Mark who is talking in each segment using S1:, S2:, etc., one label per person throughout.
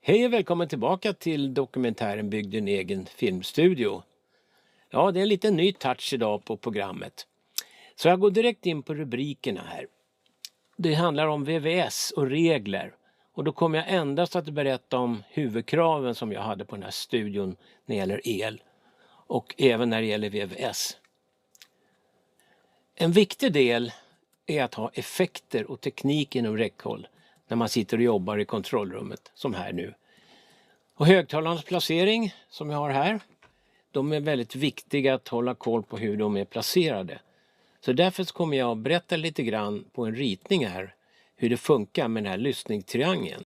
S1: Hej och välkommen tillbaka till dokumentären Bygg din egen filmstudio. Ja, det är en liten ny touch idag på programmet. Så jag går direkt in på rubrikerna här. Det handlar om VVS och regler. Och då kommer jag endast att berätta om huvudkraven som jag hade på den här studion när det gäller el. Och även när det gäller VVS. En viktig del är att ha effekter och teknik inom räckhåll när man sitter och jobbar i kontrollrummet som här nu. Och högtalarnas placering som jag har här, de är väldigt viktiga att hålla koll på hur de är placerade. Så därför kommer jag att berätta lite grann på en ritning här hur det funkar med den här lyssningstriangeln.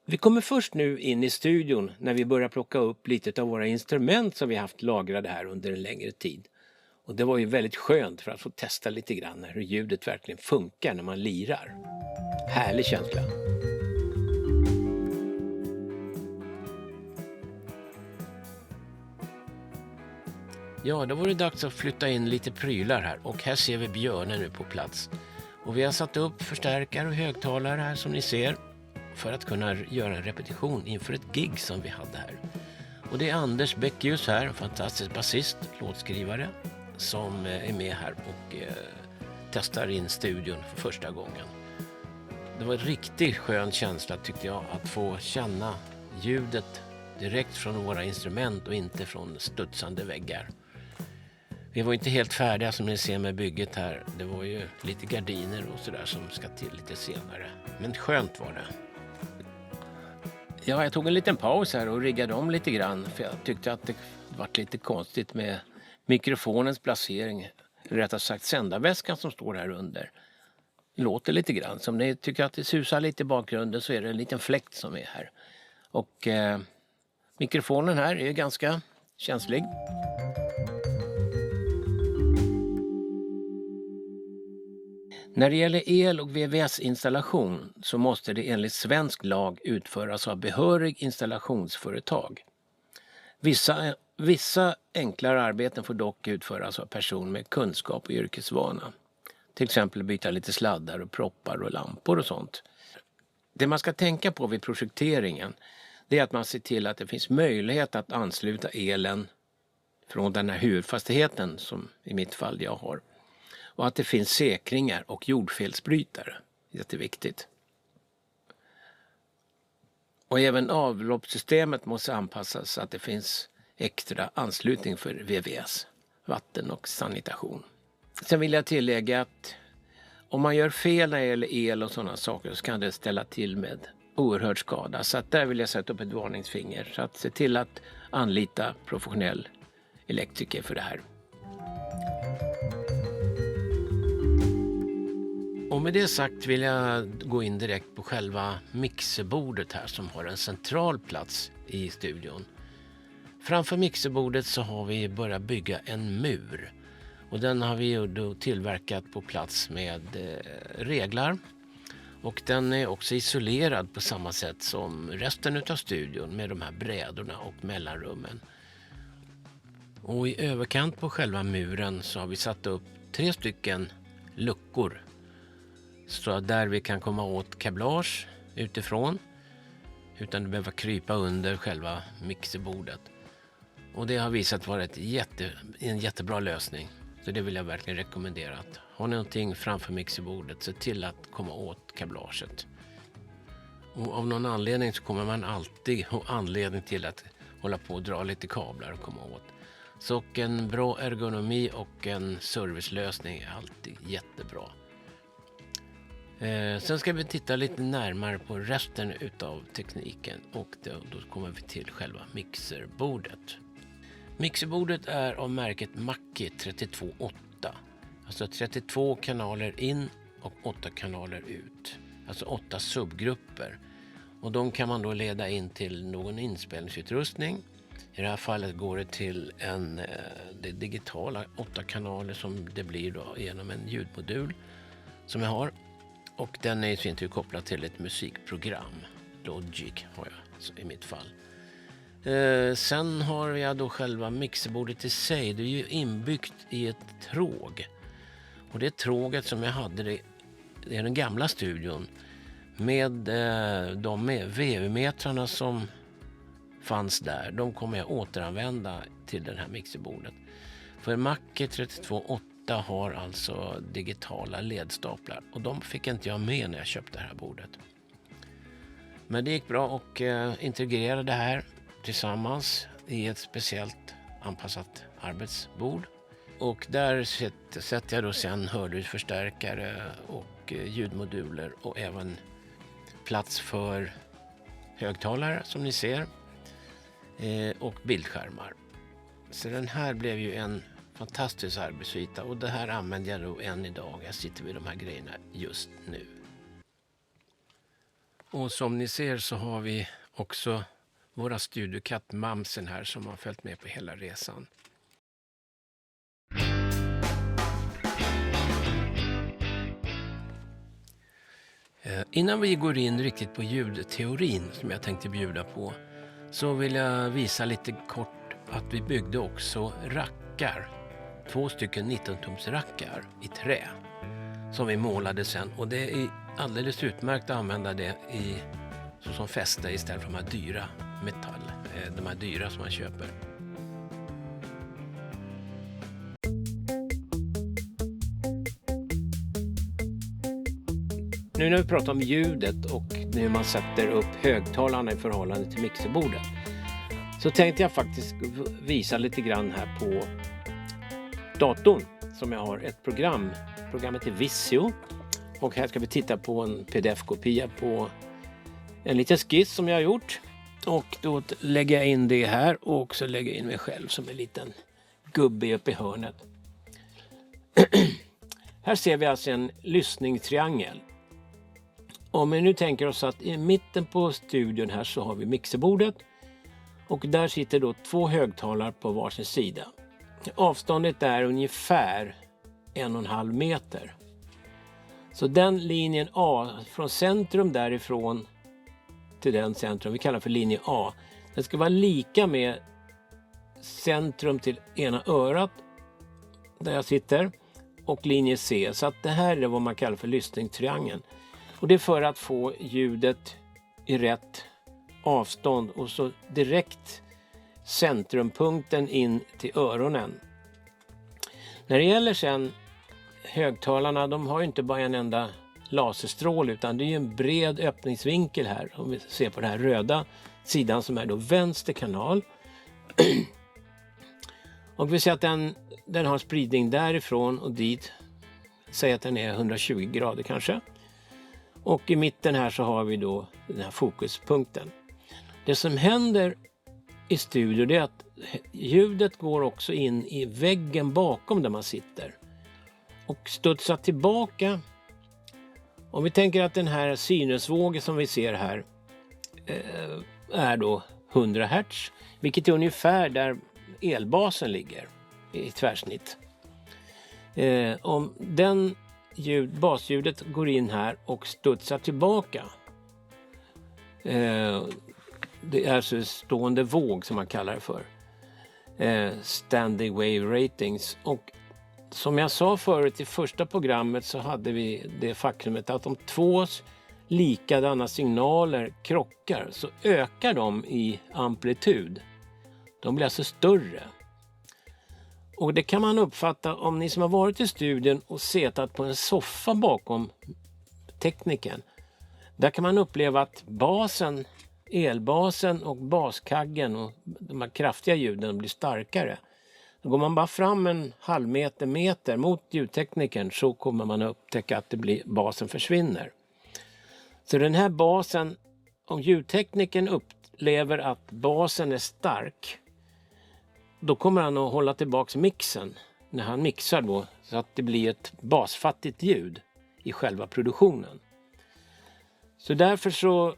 S1: Vi kommer först nu in i studion när vi börjar plocka upp lite av våra instrument som vi haft lagrade här under en längre tid. Och det var ju väldigt skönt för att få testa lite grann hur ljudet verkligen funkar när man lirar. Härlig känsla. Ja, då var det dags att flytta in lite prylar här och här ser vi Björne nu på plats. Och vi har satt upp förstärkare och högtalare här som ni ser för att kunna göra en repetition inför ett gig som vi hade här. Och det är Anders Bäckjus här, en fantastisk basist, låtskrivare som är med här och testar in studion för första gången. Det var en riktigt skön känsla tyckte jag att få känna ljudet direkt från våra instrument och inte från studsande väggar. Vi var inte helt färdiga som ni ser med bygget här. Det var ju lite gardiner och sådär som ska till lite senare. Men skönt var det. Ja, jag tog en liten paus här och riggade om lite grann. För jag tyckte att det var lite konstigt med mikrofonens placering. Rättare sagt sändarväskan som står här under. Låter lite grann. Som ni tycker att det susar lite i bakgrunden så är det en liten fläkt som är här. Och mikrofonen här är ganska känslig. När det gäller el- och VVS-installation så måste det enligt svensk lag utföras av behörig installationsföretag. Vissa enklare arbeten får dock utföras av personer med kunskap och yrkesvana. Till exempel byta lite sladdar och proppar och lampor och sånt. Det man ska tänka på vid projekteringen det är att man ser till att det finns möjlighet att ansluta elen från den här huvudfastigheten som i mitt fall jag har. Och att det finns säkringar och jordfelsbrytare. Jätteviktigt. Och även avloppssystemet måste anpassas så att det finns extra anslutning för VVS, vatten och sanitation. Sen vill jag tillägga att om man gör fel när det gäller el och sådana saker så kan det ställa till med oerhört skada. Så att där vill jag sätta upp ett varningsfinger. Så att se till att anlita professionell elektriker för det här. Och med det sagt vill jag gå in direkt på själva mixerbordet här som har en central plats i studion. Framför mixerbordet så har vi börjat bygga en mur. Och den har vi då tillverkat på plats med reglar. Och den är också isolerad på samma sätt som resten av studion med de här brädorna och mellanrummen. Och i överkant på själva muren så har vi satt upp 3 stycken luckor. Så där vi kan komma åt kablage utifrån utan att behöva krypa under själva mixerbordet. Och det har visat vara en jättebra lösning. Så det vill jag verkligen rekommendera. Att ha någonting framför mixerbordet, se till att komma åt kablaget. Och av någon anledning så kommer man alltid ha anledning till att hålla på och dra lite kablar och komma åt. Så en bra ergonomi och en servicelösning är alltid jättebra. Sen ska vi titta lite närmare på resten utav tekniken och då kommer vi till själva mixerbordet. Mixerbordet är av märket Mackie 32.8. Alltså 32 kanaler in och 8 kanaler ut. Alltså 8 subgrupper. Och de kan man då leda in till någon inspelningsutrustning. I det här fallet går det till det digitala 8 kanaler som det blir då genom en ljudmodul som jag har. Och den är i sin tur kopplad till ett musikprogram. Logic har jag i mitt fall. Sen har jag då själva mixerbordet i sig. Det är ju inbyggt i ett tråg. Och det tråget som jag hade, det är den gamla studion med de VU-metrarna som fanns där. De kommer jag återanvända till det här mixerbordet. För Macke 32.8 har alltså digitala ledstaplar och de fick inte jag med när jag köpte det här bordet. Men det gick bra att integrera det här tillsammans i ett speciellt anpassat arbetsbord. Och där sätter jag då sen hörlursförstärkare och ljudmoduler och även plats för högtalare som ni ser och bildskärmar. Så den här blev ju en fantastisk arbetsyta och det här använder jag då än idag. Jag sitter vid de här grejerna just nu. Och som ni ser så har vi också våra studiokatt Mamsen här som har följt med på hela resan. Innan vi går in riktigt på ljudteorin som jag tänkte bjuda på så vill jag visa lite kort att vi byggde också rackar. 2 stycken 19-tums rackar i trä som vi målade sen och det är alldeles utmärkt att använda det som fäste istället för de här dyra de här dyra som man köper. Nu när vi pratar om ljudet och när man sätter upp högtalarna i förhållande till mixerbordet så tänkte jag faktiskt visa lite grann här på datorn som jag har ett program. Programmet är Visio och här ska vi titta på en pdf-kopia på en liten skiss som jag har gjort. Och då lägger jag in det här och så lägger jag in mig själv som en liten gubbe uppe i hörnet. Här ser vi alltså en lyssningstriangel. Om vi nu tänker oss att i mitten på studion här så har vi mixerbordet. Och där sitter då 2 högtalare på varsin sida. Avståndet är ungefär 1,5 meter. Så den linjen A från centrum därifrån till den centrum, vi kallar för linje A. Den ska vara lika med centrum till ena örat där jag sitter och linje C. Så att det här är vad man kallar för lyssningstriangeln. Och det är för att få ljudet i rätt avstånd och så direkt centrumpunkten in till öronen. När det gäller sen högtalarna, de har ju inte bara en enda laserstrål utan det är ju en bred öppningsvinkel här. Om vi ser på den här röda sidan som är då vänster kanal. Och vi ser att den har spridning därifrån och dit. Säg att den är 120 grader kanske. Och i mitten här så har vi då den här fokuspunkten. Det som händer i studion är att ljudet går också in i väggen bakom där man sitter. Och studsar tillbaka. Om vi tänker att den här sinusvågen som vi ser här är då 100 Hz. Vilket är ungefär där elbasen ligger i tvärsnitt. Om den basljudet går in här och studsar tillbaka. Det är alltså stående våg som man kallar det för. Standing wave ratings. Och som jag sa förut i första programmet så hade vi det faktumet att om 2 likadana signaler krockar så ökar de i amplitud. De blir alltså större. Och det kan man uppfatta om ni som har varit i studien och setat på en soffa bakom tekniken. Där kan man uppleva att elbasen och baskaggen och de här kraftiga ljuden blir starkare. Då går man bara fram en halv meter mot ljudteknikern så kommer man att upptäcka att basen försvinner. Så den här basen, om ljudteknikern upplever att basen är stark, då kommer han att hålla tillbaka mixen när han mixar då så att det blir ett basfattigt ljud i själva produktionen. Så därför så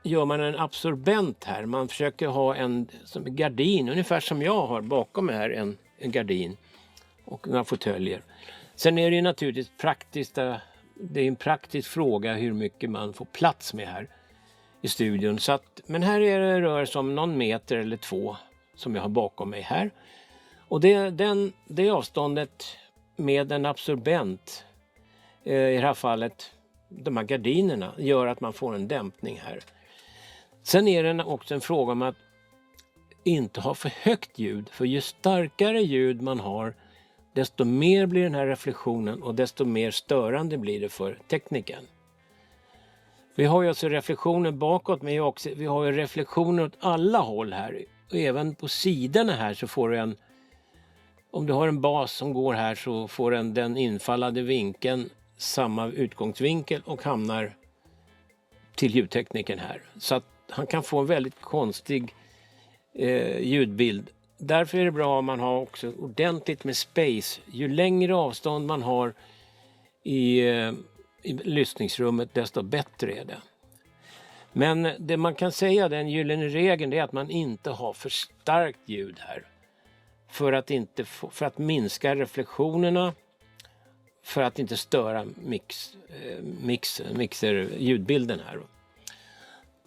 S1: gör man en absorbent här. Man försöker ha en gardin, ungefär som jag har bakom mig här, en gardin och några fåtöljer. Sen är det ju naturligtvis praktiskt, det är en praktisk fråga hur mycket man får plats med här i studion. Så att, men här rör det sig om någon meter eller 2 som jag har bakom mig här. Och det avståndet med en absorbent, i det här fallet de här gardinerna gör att man får en dämpning här. Sen är det också en fråga om att inte ha för högt ljud. För ju starkare ljud man har, desto mer blir den här reflektionen och desto mer störande blir det för tekniken. Vi har ju alltså reflektioner bakåt, men vi har ju reflektioner åt alla håll här. Och även på sidorna här så får du om du har en bas som går här så får den infallande vinkeln samma utgångsvinkel och hamnar till ljudtekniken här. Så att han kan få en väldigt konstig ljudbild. Därför är det bra om man har också ordentligt med space. Ju längre avstånd man har i lyssningsrummet, desto bättre är det. Men det man kan säga, den gyllene regeln, är att man inte har för starkt ljud här. För att minska reflektionerna, för att inte störa ljudbilden här.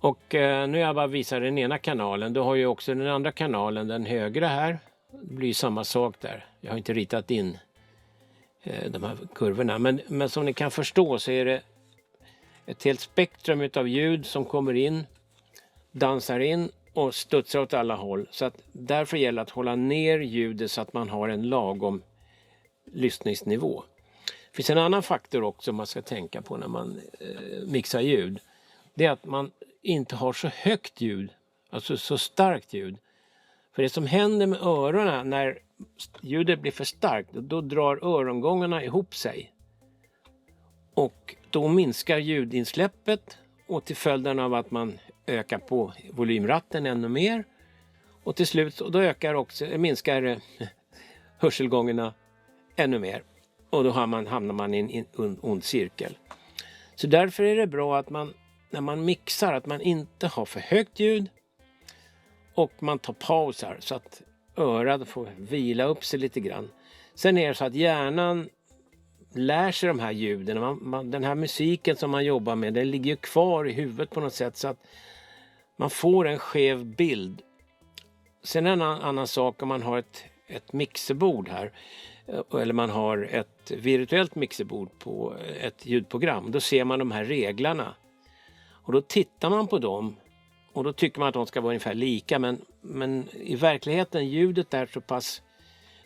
S1: Och nu jag bara visar den ena kanalen. Du har ju också den andra kanalen, den högra här. Det blir samma sak där. Jag har inte ritat in de här kurvorna. Men som ni kan förstå så är det ett helt spektrum av ljud som kommer in, dansar in och studsar åt alla håll. Så att därför gäller det att hålla ner ljudet så att man har en lagom lyssningsnivå. Det finns en annan faktor också man ska tänka på när man mixar ljud. Det är att man inte har så högt ljud, alltså så starkt ljud. För det som händer med öronen när ljudet blir för starkt, då drar örongångarna ihop sig. Och då minskar ljudinsläppet, och till följden av att man ökar på volymratten ännu mer. Och till slut då minskar hörselgångarna ännu mer. Och då hamnar man i en ond cirkel. Så därför är det bra att man, när man mixar, att man inte har för högt ljud. Och man tar pausar så att örat får vila upp sig lite grann. Sen är det så att hjärnan lär sig de här ljuden. Den här musiken som man jobbar med, den ligger ju kvar i huvudet på något sätt, så att man får en skev bild. Sen en annan sak om man har ett mixerbord här, eller man har ett virtuellt mixerbord på ett ljudprogram. Då ser man de här reglarna. Och då tittar man på dem. Och då tycker man att de ska vara ungefär lika. Men i verkligheten ljudet är så pass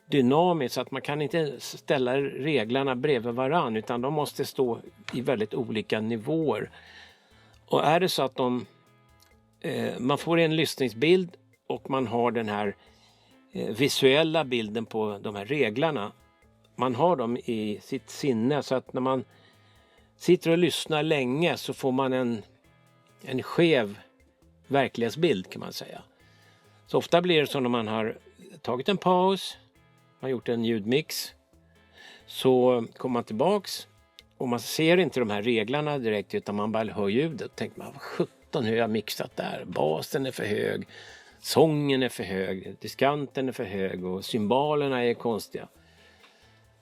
S1: dynamiskt så att man kan inte ställa reglarna bredvid varann. Utan de måste stå i väldigt olika nivåer. Och är det så att man får en lyssningsbild och man har den här visuella bilden på de här reglarna. Man har dem i sitt sinne, så att när man sitter och lyssnar länge så får man en skev verklighetsbild, kan man säga. Så ofta blir det så när man har tagit en paus, man har gjort en ljudmix, så kommer man tillbaks och man ser inte de här reglarna direkt, utan man bara hör ljudet. Tänker man, vad 17 hur jag mixat där. Basen är för hög, sången är för hög, diskanten är för hög och cymbalerna är konstiga.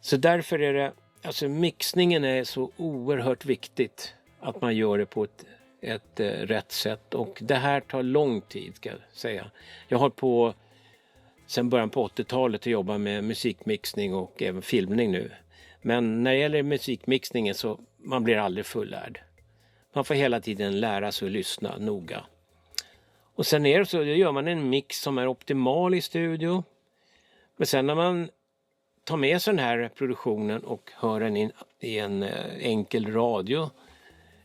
S1: Så därför är det, alltså mixningen är så oerhört viktigt att man gör det på ett rätt sätt. Och det här tar lång tid, ska jag säga. Jag har på sen början på 80-talet att jobba med musikmixning och även filmning nu. Men när det gäller musikmixningen så man blir aldrig fullärd. Man får hela tiden lära sig att lyssna noga. Och sen är det så, då gör man en mix som är optimal i studio. Men sen när man tar med sig den här produktionen och hör den i en enkel radio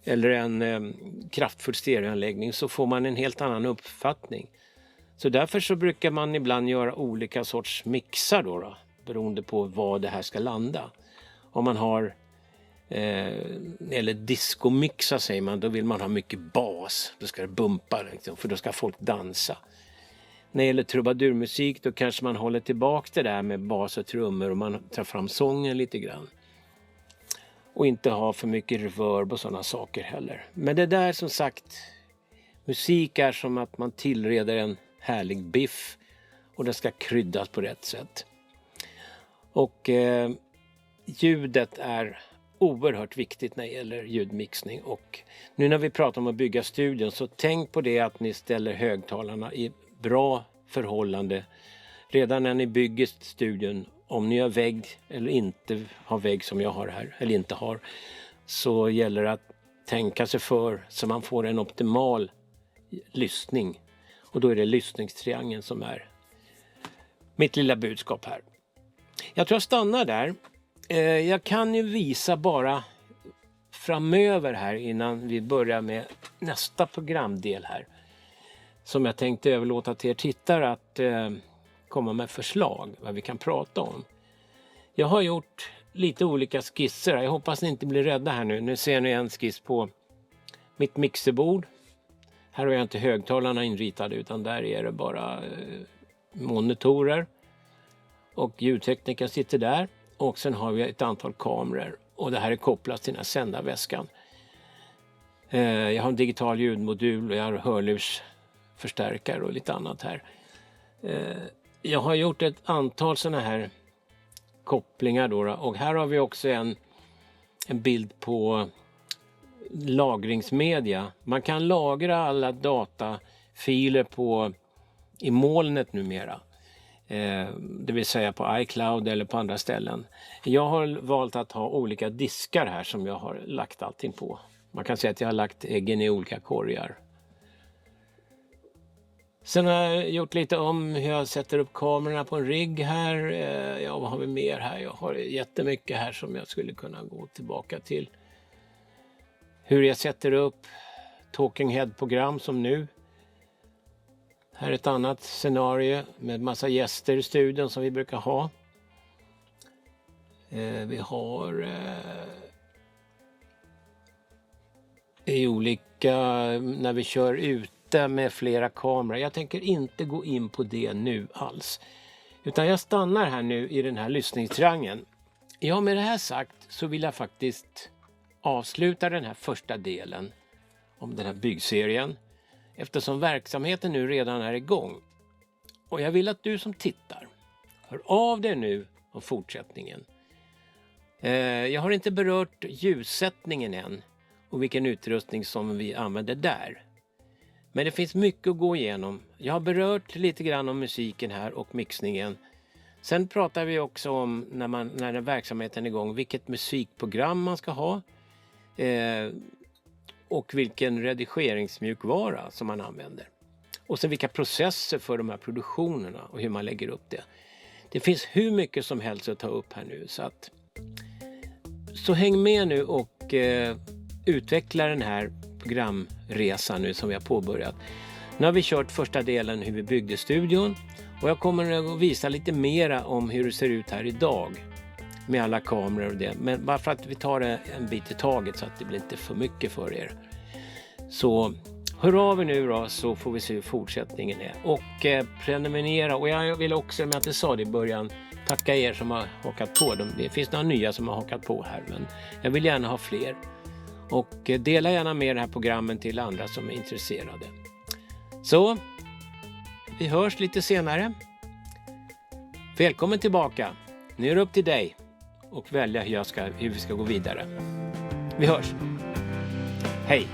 S1: eller en kraftfull stereoanläggning, så får man en helt annan uppfattning. Så därför så brukar man ibland göra olika sorts mixar då, beroende på vad det här ska landa. Om man har eller discomixa säger man, då vill man ha mycket bas. Då ska det bumpa liksom, för då ska folk dansa. När det gäller trubadurmusik då kanske man håller tillbaka det där med bas och trummor och man tar fram sången lite grann. Och inte ha för mycket reverb och sådana saker heller. Men det där, som sagt, musik är som att man tillreder en härlig biff och det ska kryddas på rätt sätt. Och ljudet är oerhört viktigt när det gäller ljudmixning. Och nu när vi pratar om att bygga studion, så tänk på det att ni ställer högtalarna i bra förhållande redan när ni bygger studion. Om ni har vägg eller inte har vägg som jag har här, eller inte har, så gäller det att tänka sig för så man får en optimal lyssning. Och då är det lyssningstriangeln som är mitt lilla budskap här. Jag tror jag stannar där. Jag kan ju visa bara framöver här innan vi börjar med nästa programdel här. Som jag tänkte överlåta till er tittare att komma med förslag vad vi kan prata om. Jag har gjort lite olika skisser. Jag hoppas ni inte blir rädda här nu. Nu ser ni en skiss på mitt mixerbord. Här har jag inte högtalarna inritade utan där är det bara monitorer. Och ljudtekniken sitter där. Och sen har vi ett antal kameror. Och det här är kopplat till den här sändarväskan. Jag har en digital ljudmodul och jag har hörlursförstärkare och lite annat här. Jag har gjort ett antal sådana här kopplingar då. Och här har vi också en bild på lagringsmedia. Man kan lagra alla datafiler i molnet numera. Det vill säga på iCloud eller på andra ställen. Jag har valt att ha olika diskar här som jag har lagt allting på. Man kan säga att jag har lagt äggen i olika korgar. Sen har jag gjort lite om hur jag sätter upp kamerorna på en rigg här. Ja, vad har vi mer här? Jag har jättemycket här som jag skulle kunna gå tillbaka till. Hur jag sätter upp Talking Head-program som nu. Här är ett annat scenario med massa gäster i studion som vi brukar ha. Vi har i olika, när vi kör ute med flera kameror. Jag tänker inte gå in på det nu alls. Utan jag stannar här nu i den här lyssningstriangeln. Ja, med det här sagt så vill jag faktiskt avsluta den här första delen om den här byggserien. Eftersom verksamheten nu redan är igång. Och jag vill att du som tittar hör av dig nu om fortsättningen. Jag har inte berört ljussättningen än och vilken utrustning som vi använder där. Men det finns mycket att gå igenom. Jag har berört lite grann om musiken här och mixningen. Sen pratar vi också om när verksamheten är igång vilket musikprogram man ska ha. Och vilken redigeringsmjukvara som man använder. Och sen vilka processer för de här produktionerna och hur man lägger upp det. Det finns hur mycket som helst att ta upp här nu. Så häng med nu och utveckla den här programresan nu som vi har påbörjat. Nu har vi kört första delen hur vi byggde studion. Och jag kommer att visa lite mera om hur det ser ut här idag. Med alla kameror och det. Men bara för att vi tar det en bit i taget så att det blir inte för mycket för er. Så hör av er nu då så får vi se hur fortsättningen är. Och prenumerera. Och jag vill också, om jag inte sa det i början, tacka er som har hakat på. Det finns några nya som har hakat på här. Men jag vill gärna ha fler. Och dela gärna med det här programmen till andra som är intresserade. Så, vi hörs lite senare. Välkommen tillbaka. Nu är det upp till dig och välja hur vi ska gå vidare. Vi hörs. Hej!